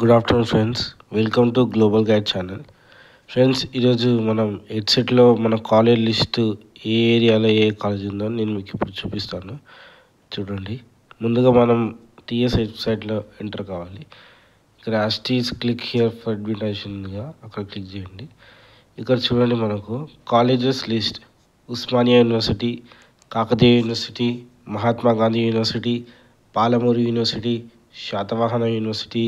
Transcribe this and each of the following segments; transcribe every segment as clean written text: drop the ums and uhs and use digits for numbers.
Good afternoon friends. Welcome to global guide channel. Friends, ఈరోజు మనం హెడ్సెట్లో మన కాలేజ్ లిస్ట్ ఏ ఏరియాలో ఏ కాలేజ్ ఉందో నేను మీకు ఇప్పుడు చూపిస్తాను. చూడండి. ముందుగా మనం టీఎస్ వెబ్సైట్లో ఎంటర్ కావాలి. ఇక్కడ యాస్టీస్ క్లిక్ హియర్ ఫర్ అడ్మిషన్గా అక్కడ క్లిక్ చేయండి. ఇక్కడ చూడండి, మనకు colleges list Osmania university, Kakatiya university, Mahatma Gandhi university, Palamuru university, Satavahana university,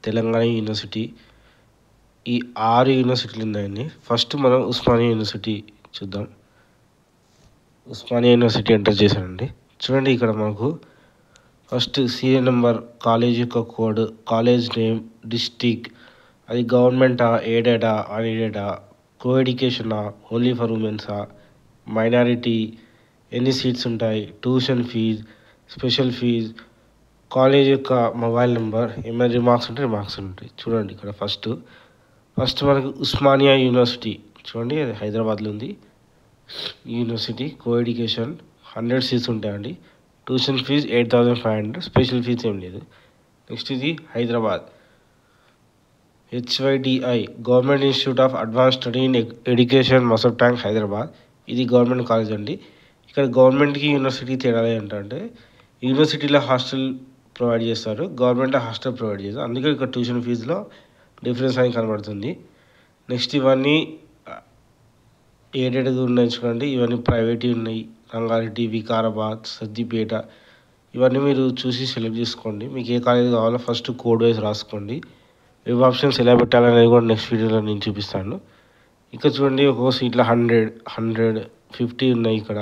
Telangana university, ఈ 6 యూనివర్సిటీలు ఉన్నాయండి. ఫస్ట్ మనం ఉస్మానియా యూనివర్సిటీ చూద్దాం. ఉస్మానియా యూనివర్సిటీ ఎంటర్ చేశానండి. చూడండి, ఇక్కడ మనకు ఫస్ట్ సీరియల్ నెంబర్, కాలేజ్ యొక్క కోడ్, కాలేజ్ నేమ్, డిస్టిక్, అది గవర్నమెంటా, ఎయిడెడా, అన్ఎయిడెడా, కో ఎడ్యుకేషనా, ఓన్లీ ఫర్ ఉమెన్సా, మైనారిటీ, ఎన్ని సీట్స్ ఉంటాయి, tuition fee, special fee, college యొక్క మొబైల్ నెంబర్, ఏమైనా రిమార్క్స్ ఉంటే రిమార్క్స్ ఉంటాయి. చూడండి, ఇక్కడ ఫస్ట్ మనకు ఉస్మానియా యూనివర్సిటీ చూడండి, అది హైదరాబాద్లో ఉంది. యూనివర్సిటీ కో ఎడ్యుకేషన్ 100 సీట్స్ ఉంటాయండి. ట్యూషన్ ఫీజ్ 8,500, స్పెషల్ ఫీజ్ ఏం లేదు. నెక్స్ట్ ఇది Hyderabad HYDI government institute of advance study in education, Masab tank, Hyderabad. ఇది గవర్నమెంట్ కాలేజ్ అండి. ఇక్కడ గవర్నమెంట్కి యూనివర్సిటీకి తేడా ఏంటంటే, యూనివర్సిటీలో హాస్టల్ ప్రొవైడ్ చేస్తారు, గవర్నమెంట్లో హాస్టల్ ప్రొవైడ్ చేస్తారు. అందుకే ఇక్కడ ట్యూషన్ ఫీజులో డిఫరెన్స్ అనేది కనబడుతుంది. నెక్స్ట్ ఇవన్నీ ఎయిడెడ్గా ఉన్నాయి చూడండి, ఇవన్నీ ప్రైవేట్ ఉన్నాయి. రంగారెడ్డి, వికారాబాద్, సిద్దిపేట, ఇవన్నీ మీరు చూసి సెలెక్ట్ చేసుకోండి. మీకు ఏ కాలేజ్ కావాలో ఫస్ట్ కోడ్ వైజ్ రాసుకోండి. వెబ్ ఆప్షన్స్ ఎలా పెట్టాలనేది కూడా నెక్స్ట్ వీడియోలో నేను చూపిస్తాను. ఇక్కడ చూడండి, ఒక్కో సీట్లో 100, 50 ఉన్నాయి. ఇక్కడ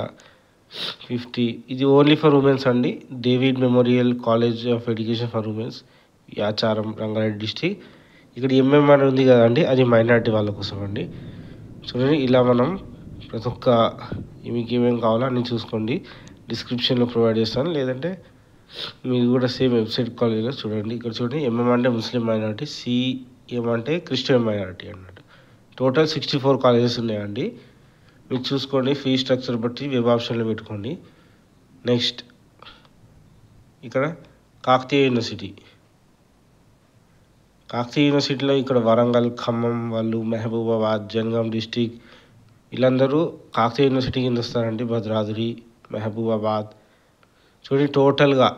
50 ఇది ఓన్లీ ఫర్ ఉమెన్స్ అండి. David memorial college of education for women's, Yacharam, Rangareddy district. ఇక్కడ ఎంఎంఆర్ ఉంది కదండి, అది మైనారిటీ వాళ్ళ కోసం అండి. చూడండి, ఇలా మనం ప్రతి ఒక్క మీకు ఏమేమి కావాలో అన్నీ చూసుకోండి. డిస్క్రిప్షన్లో ప్రొవైడ్ చేస్తాను, లేదంటే మీరు కూడా సేమ్ వెబ్సైట్ కాలేజ్లో చూడండి. ఇక్కడ చూడండి, ఎంఎం అంటే ముస్లిం మైనారిటీ, సిఎం అంటే క్రిస్టియన్ మైనారిటీ అన్నట్టు. టోటల్ 64 కాలేజెస్ ఉన్నాయండి. మీరు చూసుకోండి, ఫీ స్ట్రక్చర్ బట్టి వెబ్ ఆప్షన్లో పెట్టుకోండి. నెక్స్ట్ ఇక్కడ కాకతీయ యూనివర్సిటీలో ఇక్కడ వరంగల్, ఖమ్మం వాళ్ళు, మహబూబాబాద్, జనగాం డిస్టిక్, వీళ్ళందరూ కాకతీయ యూనివర్సిటీ కింద వస్తారండి. భద్రాద్రి, మహబూబాబాద్. చూడండి, టోటల్గా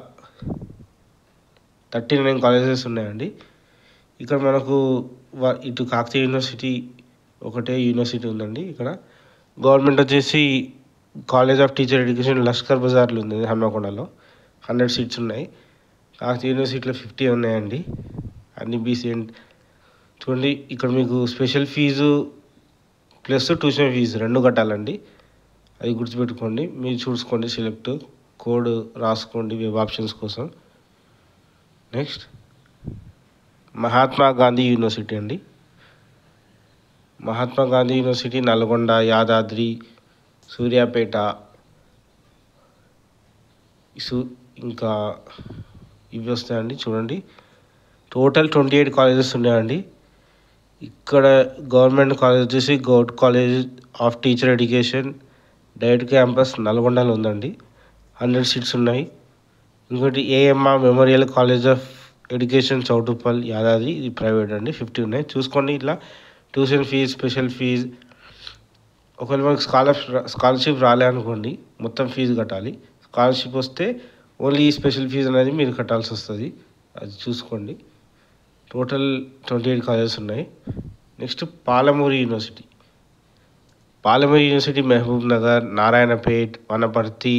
39 కాలేజెస్ ఉన్నాయండి. ఇక్కడ మనకు ఇటు కాకతీయ యూనివర్సిటీ ఒకటే యూనివర్సిటీ ఉందండి. ఇక్కడ గవర్నమెంట్ వచ్చేసి college of teacher education Lashkar బజార్లో ఉంది, హన్మకొండలో 100 సీట్స్ ఉన్నాయి. కాకతీయ యూనివర్సిటీలో 50 ఉన్నాయండి, అన్ని బీసీఎంట్. చూడండి, ఇక్కడ మీకు special fee plus tuition fee 2 కట్టాలండి, అది గుర్తుపెట్టుకోండి. మీరు చూసుకోండి, సెలెక్ట్ కోడ్ రాసుకోండి వెబ్ ఆప్షన్స్ కోసం. నెక్స్ట్ మహాత్మా గాంధీ యూనివర్సిటీ అండి. మహాత్మా గాంధీ యూనివర్సిటీ నల్గొండ, యాదాద్రి, సూర్యాపేట, ఇంకా ఇవి వస్తాయండి. చూడండి, టోటల్ 28 కాలేజెస్ ఉన్నాయండి. ఇక్కడ గవర్నమెంట్ కాలేజ్ వచ్చేసి govt college of teacher education direct campus నల్గొండలో ఉందండి, 100 సీట్స్ ఉన్నాయి. ఇంకోటి AMR memorial college of education Choutuppal, Yadadri, ఇది ప్రైవేట్ అండి, 50 ఉన్నాయి. చూసుకోండి, ఇట్లా ట్యూషన్ ఫీజ్, స్పెషల్ ఫీజ్. ఒకవేళ మనకు స్కాలర్షిప్ రాలే అనుకోండి, మొత్తం ఫీజు కట్టాలి. స్కాలర్షిప్ వస్తే ఓన్లీ స్పెషల్ ఫీజు అనేది మీరు కట్టాల్సి వస్తుంది, అది చూసుకోండి. టోటల్ 28 కాలేజెస్ ఉన్నాయి. నెక్స్ట్ పాలమూరు యూనివర్సిటీ మహబూబ్ నగర్, నారాయణపేట్, వనపర్తి,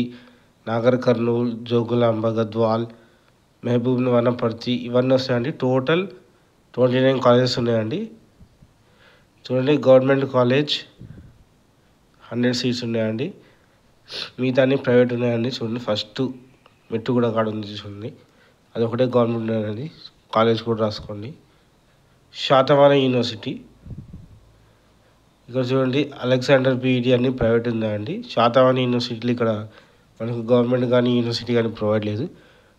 నాగర్ కర్నూల్, జోగులాంబ, గద్వాల్, మహబూబ్ వనపర్తి, ఇవన్నీ వస్తాయండి. టోటల్ 29 కాలేజెస్ ఉన్నాయండి. చూడండి, గవర్నమెంట్ కాలేజ్ 100 సీట్స్ ఉన్నాయండి, మిగతా అన్ని ప్రైవేట్ ఉన్నాయండి. చూడండి, ఫస్ట్ మెట్టు కూడా కాడ ఉంది చూడండి, అది ఒకటే గవర్నమెంట్ ఉన్నది, కాలేజ్ కూడా రాసుకోండి. శాతవాహన యూనివర్సిటీ, ఇక్కడ చూడండి, అలెగ్జాండర్ బీఈడి అన్ని ప్రైవేట్ ఉందండి. శాతవాహన యూనివర్సిటీలు ఇక్కడ మనకు గవర్నమెంట్ కానీ యూనివర్సిటీ కానీ ప్రొవైడ్ లేదు.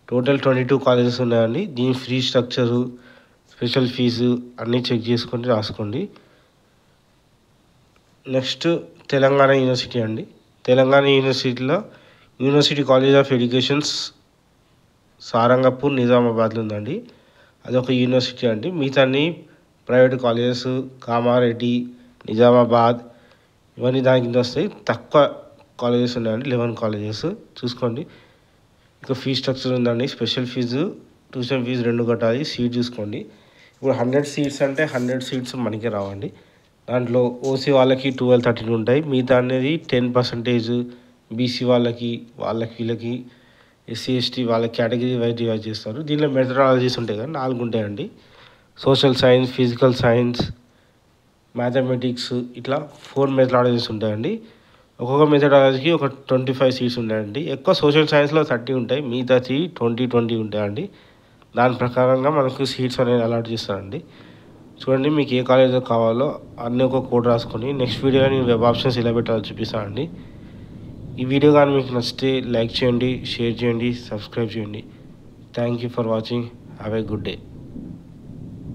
టోటల్ 22 కాలేజెస్ ఉన్నాయండి. దీని ఫ్రీ స్ట్రక్చరు, స్పెషల్ ఫీజు అన్నీ చెక్ చేసుకొని రాసుకోండి. నెక్స్ట్ తెలంగాణ యూనివర్సిటీ అండి. తెలంగాణ యూనివర్సిటీలో university college of educations Sarangpur, నిజామాబాద్లో ఉందండి. అదొక యూనివర్సిటీ అండి. మిగతా అన్ని ప్రైవేట్ కాలేజెస్ కామారెడ్డి, నిజామాబాద్ ఇవన్నీ దాని కింద వస్తాయి. తక్కువ కాలేజెస్ ఉన్నాయండి, 11 కాలేజెస్ చూసుకోండి. ఇంకా ఫీజ్ స్ట్రక్చర్ ఉందండి. స్పెషల్ ఫీజు, ట్యూషన్ ఫీజు 2 కట్టాలి. సీట్ చూసుకోండి. ఇప్పుడు 100 సీట్స్ అంటే 100 సీట్స్ మనకే రావండి. దాంట్లో ఓసీ వాళ్ళకి 12, 13 ఉంటాయి. మిగతా అనేది 10% బీసీ వాళ్ళకి వీళ్ళకి ఎస్సీ ఎస్టీ వాళ్ళ కేటగిరీ వైజ్ డివైడ్ చేస్తారు. దీనిలో మెథడాలజీస్ ఉంటాయి కదా, 4 ఉంటాయండి. Social science, physical science, mathematics ఇట్లా 4 మెథడాలజీస్ ఉంటాయండి. ఒక్కొక్క మెథడాలజీకి ఒక 25 సీట్స్ ఉంటాయండి. ఎక్కువ సోషల్ సైన్స్లో 30 ఉంటాయి, మిగతా 20 ఉంటాయండి. దాని ప్రకారంగా మనకు సీట్స్ అనేది అలాట్ చేస్తారండి. చూడండి, మీకు ఏ కాలేజీలో కావాలో అన్నీ ఒక కోడ్ రాసుకొని నెక్స్ట్ వీడియోలో నేను వెబ్ ఆప్షన్స్ ఎలా పెట్టాలో చూపిస్తానండి. ఈ వీడియో కానీ మీకు నచ్చితే లైక్ చేయండి, షేర్ చేయండి, సబ్స్క్రైబ్ చేయండి. Thank you for watching. Have a good day.